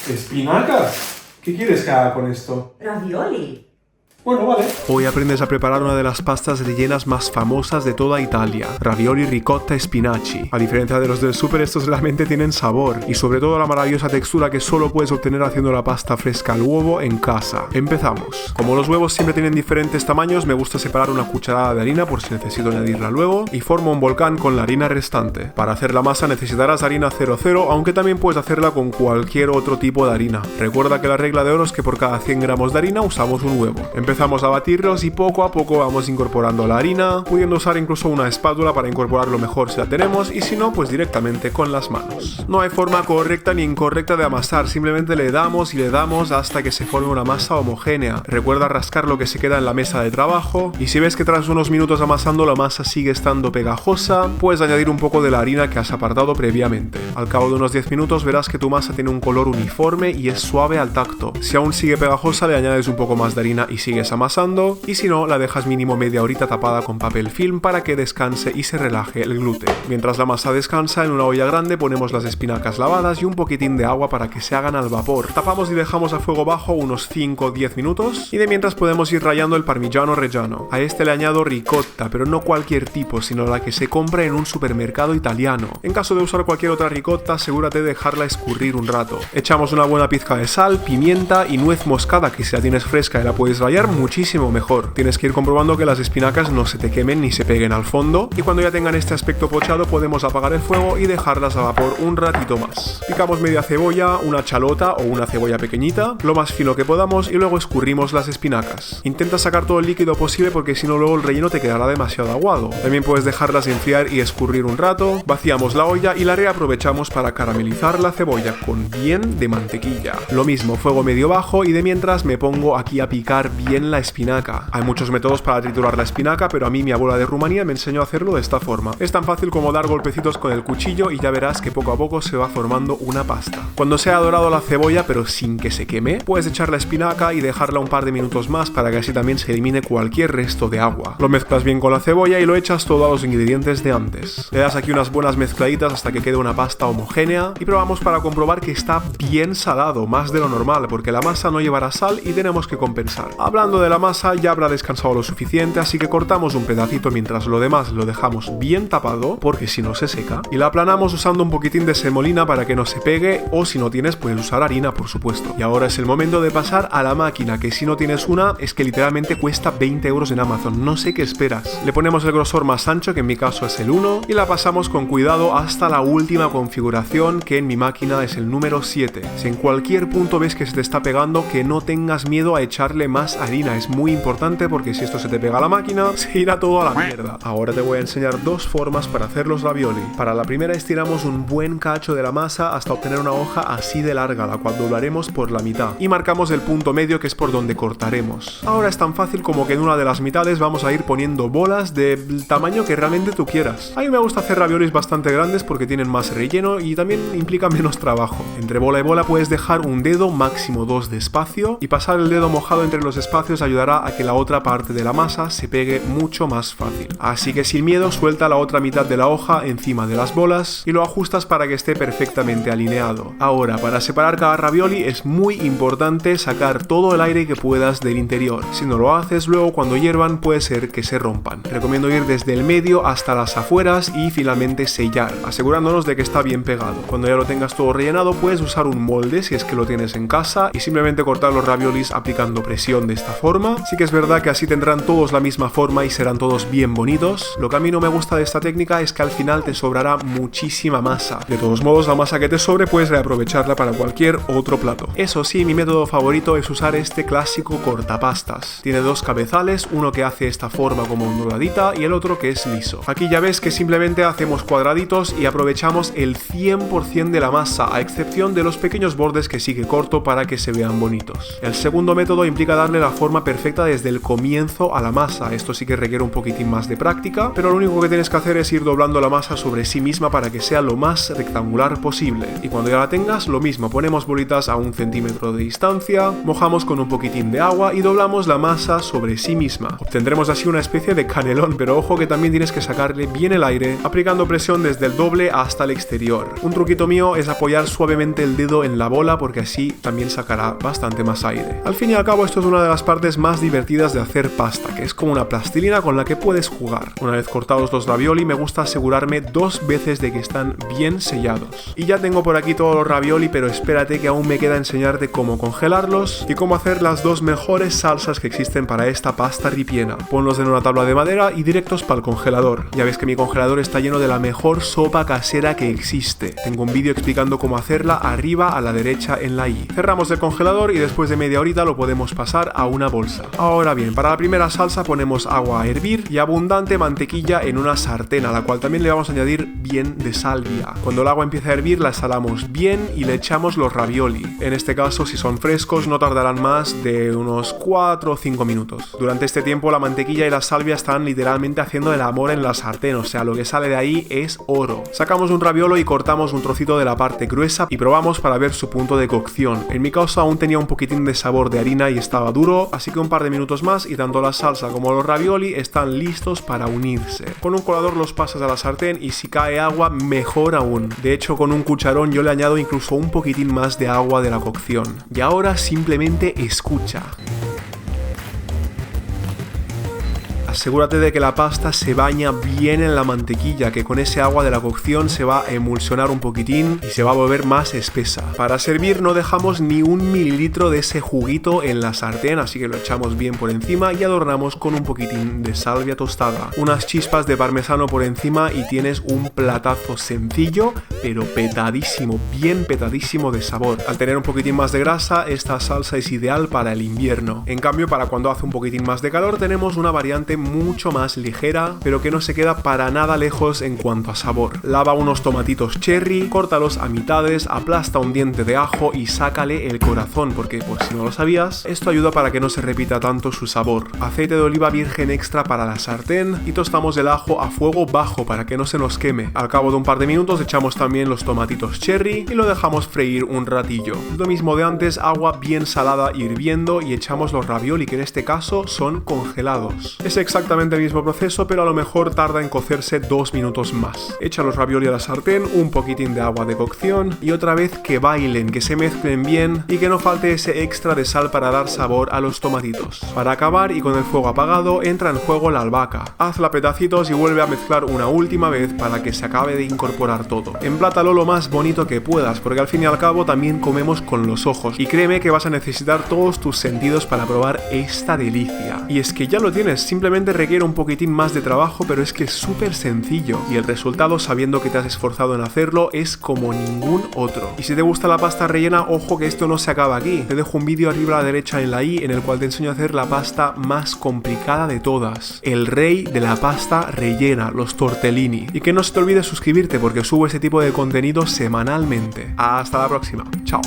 ¿Espinacas? ¿Qué quieres que haga con esto? Ravioli. Bueno, vale. Hoy aprendes a preparar una de las pastas rellenas más famosas de toda Italia, ravioli ricotta e spinaci. A diferencia de los del súper, estos realmente tienen sabor y sobre todo la maravillosa textura que solo puedes obtener haciendo la pasta fresca al huevo en casa. Empezamos. Como los huevos siempre tienen diferentes tamaños, me gusta separar una cucharada de harina por si necesito añadirla luego y formo un volcán con la harina restante. Para hacer la masa necesitarás harina 00, aunque también puedes hacerla con cualquier otro tipo de harina. Recuerda que la regla de oro es que por cada 100 gramos de harina usamos un huevo. Empezamos a batirlos y poco a poco vamos incorporando la harina, pudiendo usar incluso una espátula para incorporarlo mejor si la tenemos y si no, pues directamente con las manos. No hay forma correcta ni incorrecta de amasar, simplemente le damos y le damos hasta que se forme una masa homogénea. Recuerda rascar lo que se queda en la mesa de trabajo y si ves que tras unos minutos amasando la masa sigue estando pegajosa, puedes añadir un poco de la harina que has apartado previamente. Al cabo de unos 10 minutos verás que tu masa tiene un color uniforme y es suave al tacto. Si aún sigue pegajosa, le añades un poco más de harina y sigues amasando, y si no, la dejas mínimo media horita tapada con papel film para que descanse y se relaje el gluten. Mientras la masa descansa, en una olla grande ponemos las espinacas lavadas y un poquitín de agua para que se hagan al vapor. Tapamos y dejamos a fuego bajo unos 5 o 10 minutos y de mientras podemos ir rallando el parmigiano reggiano. A este le añado ricotta, pero no cualquier tipo, sino la que se compra en un supermercado italiano. En caso de usar cualquier otra ricotta, asegúrate de dejarla escurrir un rato. Echamos una buena pizca de sal, pimienta y nuez moscada, que si la tienes fresca y la puedes rallar, muchísimo mejor. Tienes que ir comprobando que las espinacas no se te quemen ni se peguen al fondo y cuando ya tengan este aspecto pochado podemos apagar el fuego y dejarlas a vapor un ratito más. Picamos media cebolla, una chalota o una cebolla pequeñita, lo más fino que podamos y luego escurrimos las espinacas. Intenta sacar todo el líquido posible porque si no luego el relleno te quedará demasiado aguado. También puedes dejarlas enfriar y escurrir un rato. Vaciamos la olla y la reaprovechamos para caramelizar la cebolla con bien de mantequilla. Lo mismo, fuego medio bajo y de mientras me pongo aquí a picar bien la espinaca. Hay muchos métodos para triturar la espinaca, pero a mí mi abuela de Rumanía me enseñó a hacerlo de esta forma. Es tan fácil como dar golpecitos con el cuchillo y ya verás que poco a poco se va formando una pasta. Cuando se ha dorado la cebolla, pero sin que se queme, puedes echar la espinaca y dejarla un par de minutos más para que así también se elimine cualquier resto de agua. Lo mezclas bien con la cebolla y lo echas todo a los ingredientes de antes. Le das aquí unas buenas mezcladitas hasta que quede una pasta homogénea y probamos para comprobar que está bien salado, más de lo normal, porque la masa no llevará sal y tenemos que compensar. Hablando de la masa, ya habrá descansado lo suficiente, así que cortamos un pedacito mientras lo demás lo dejamos bien tapado, porque si no se seca, y la aplanamos usando un poquitín de semolina para que no se pegue, o si no tienes puedes usar harina, por supuesto. Y ahora es el momento de pasar a la máquina, que si no tienes una, es que literalmente cuesta 20 euros en Amazon, no sé qué esperas. Le ponemos el grosor más ancho, que en mi caso es el 1, y la pasamos con cuidado hasta la última configuración, que en mi máquina es el número 7. Si en cualquier punto ves que se te está pegando, que no tengas miedo a echarle más harina, es muy importante porque si esto se te pega a la máquina, se irá todo a la mierda. Ahora te voy a enseñar dos formas para hacer los ravioli. Para la primera estiramos un buen cacho de la masa hasta obtener una hoja así de larga, la cual doblaremos por la mitad y marcamos el punto medio, que es por donde cortaremos. Ahora es tan fácil como que en una de las mitades vamos a ir poniendo bolas del tamaño que realmente tú quieras. A mí me gusta hacer raviolis bastante grandes porque tienen más relleno y también implica menos trabajo. Entre bola y bola puedes dejar un dedo, máximo 2 de espacio, y pasar el dedo mojado entre los espacios ayudará a que la otra parte de la masa se pegue mucho más fácil. Así que sin miedo, suelta la otra mitad de la hoja encima de las bolas y lo ajustas para que esté perfectamente alineado. Ahora, para separar cada ravioli es muy importante sacar todo el aire que puedas del interior. Si no lo haces, luego cuando hiervan puede ser que se rompan. Recomiendo ir desde el medio hasta las afueras y finalmente sellar, asegurándonos de que está bien pegado. Cuando ya lo tengas todo rellenado, puedes usar un molde si es que lo tienes en casa y simplemente cortar los raviolis aplicando presión de esta forma. Sí que es verdad que así tendrán todos la misma forma y serán todos bien bonitos. Lo que a mí no me gusta de esta técnica es que al final te sobrará muchísima masa. De todos modos, la masa que te sobre puedes reaprovecharla para cualquier otro plato. Eso sí, mi método favorito es usar este clásico cortapastas. Tiene dos cabezales, uno que hace esta forma como onduladita y el otro que es liso. Aquí ya ves que simplemente hacemos cuadraditos y aprovechamos el 100% de la masa, a excepción de los pequeños bordes que sí que corto para que se vean bonitos. El segundo método implica darle la forma forma perfecta desde el comienzo a la masa. Esto sí que requiere un poquitín más de práctica, pero lo único que tienes que hacer es ir doblando la masa sobre sí misma para que sea lo más rectangular posible. Y cuando ya la tengas, lo mismo, ponemos bolitas a 1 centímetro de distancia, mojamos con un poquitín de agua y doblamos la masa sobre sí misma. Obtendremos así una especie de canelón, pero ojo que también tienes que sacarle bien el aire, aplicando presión desde el doble hasta el exterior. Un truquito mío es apoyar suavemente el dedo en la bola porque así también sacará bastante más aire. Al fin y al cabo, esto es una de las partes más divertidas de hacer pasta, que es como una plastilina con la que puedes jugar. Una vez cortados los ravioli, me gusta asegurarme 2 veces de que están bien sellados. Y ya tengo por aquí todos los ravioli, pero espérate que aún me queda enseñarte cómo congelarlos y cómo hacer las 2 mejores salsas que existen para esta pasta ripiena. Ponlos en una tabla de madera y directos para el congelador. Ya ves que mi congelador está lleno de la mejor sopa casera que existe. Tengo un vídeo explicando cómo hacerla arriba a la derecha en la i. Cerramos el congelador y después de media horita lo podemos pasar a una bolsa. Ahora bien, para la primera salsa ponemos agua a hervir y abundante mantequilla en una sartén, a la cual también le vamos a añadir bien de salvia. Cuando el agua empiece a hervir la salamos bien y le echamos los ravioli. En este caso, si son frescos, no tardarán más de unos 4 o 5 minutos. Durante este tiempo la mantequilla y la salvia están literalmente haciendo el amor en la sartén, o sea, lo que sale de ahí es oro. Sacamos un raviolo y cortamos un trocito de la parte gruesa y probamos para ver su punto de cocción. En mi caso aún tenía un poquitín de sabor de harina y estaba duro, así que un par de minutos más y tanto la salsa como los ravioli están listos para unirse. Con un colador los pasas a la sartén y si cae agua, mejor aún. De hecho, con un cucharón yo le añado incluso un poquitín más de agua de la cocción. Y ahora simplemente escucha. Asegúrate de que la pasta se baña bien en la mantequilla, que con ese agua de la cocción se va a emulsionar un poquitín y se va a volver más espesa. Para servir no dejamos ni 1 mililitro de ese juguito en la sartén, así que lo echamos bien por encima y adornamos con un poquitín de salvia tostada. Unas chispas de parmesano por encima y tienes un platazo sencillo, pero petadísimo, bien petadísimo de sabor. Al tener un poquitín más de grasa, esta salsa es ideal para el invierno. En cambio, para cuando hace un poquitín más de calor, tenemos una variante mucho más ligera, pero que no se queda para nada lejos en cuanto a sabor. Lava unos tomatitos cherry, córtalos a mitades, aplasta un diente de ajo y sácale el corazón, porque por si no lo sabías, esto ayuda para que no se repita tanto su sabor. Aceite de oliva virgen extra para la sartén y tostamos el ajo a fuego bajo para que no se nos queme. Al cabo de un par de minutos echamos también los tomatitos cherry y lo dejamos freír un ratillo. Lo mismo de antes, agua bien salada hirviendo y echamos los ravioli, que en este caso son congelados. Es exactamente el mismo proceso, pero a lo mejor tarda en cocerse 2 minutos más. Echa los ravioli a la sartén, un poquitín de agua de cocción y otra vez que bailen, que se mezclen bien y que no falte ese extra de sal para dar sabor a los tomatitos. Para acabar y con el fuego apagado, entra en juego la albahaca. Hazla pedacitos y vuelve a mezclar una última vez para que se acabe de incorporar todo. Emplátalo lo más bonito que puedas, porque al fin y al cabo también comemos con los ojos y créeme que vas a necesitar todos tus sentidos para probar esta delicia. Y es que ya lo tienes, simplemente requiere un poquitín más de trabajo, pero es que es súper sencillo y el resultado, sabiendo que te has esforzado en hacerlo, es como ningún otro. Y si te gusta la pasta rellena, ojo que esto no se acaba aquí. Te dejo un vídeo arriba a la derecha en la i en el cual te enseño a hacer la pasta más complicada de todas, el rey de la pasta rellena, los tortellini. Y que no se te olvide suscribirte porque subo ese tipo de contenido semanalmente. Hasta la próxima, chao.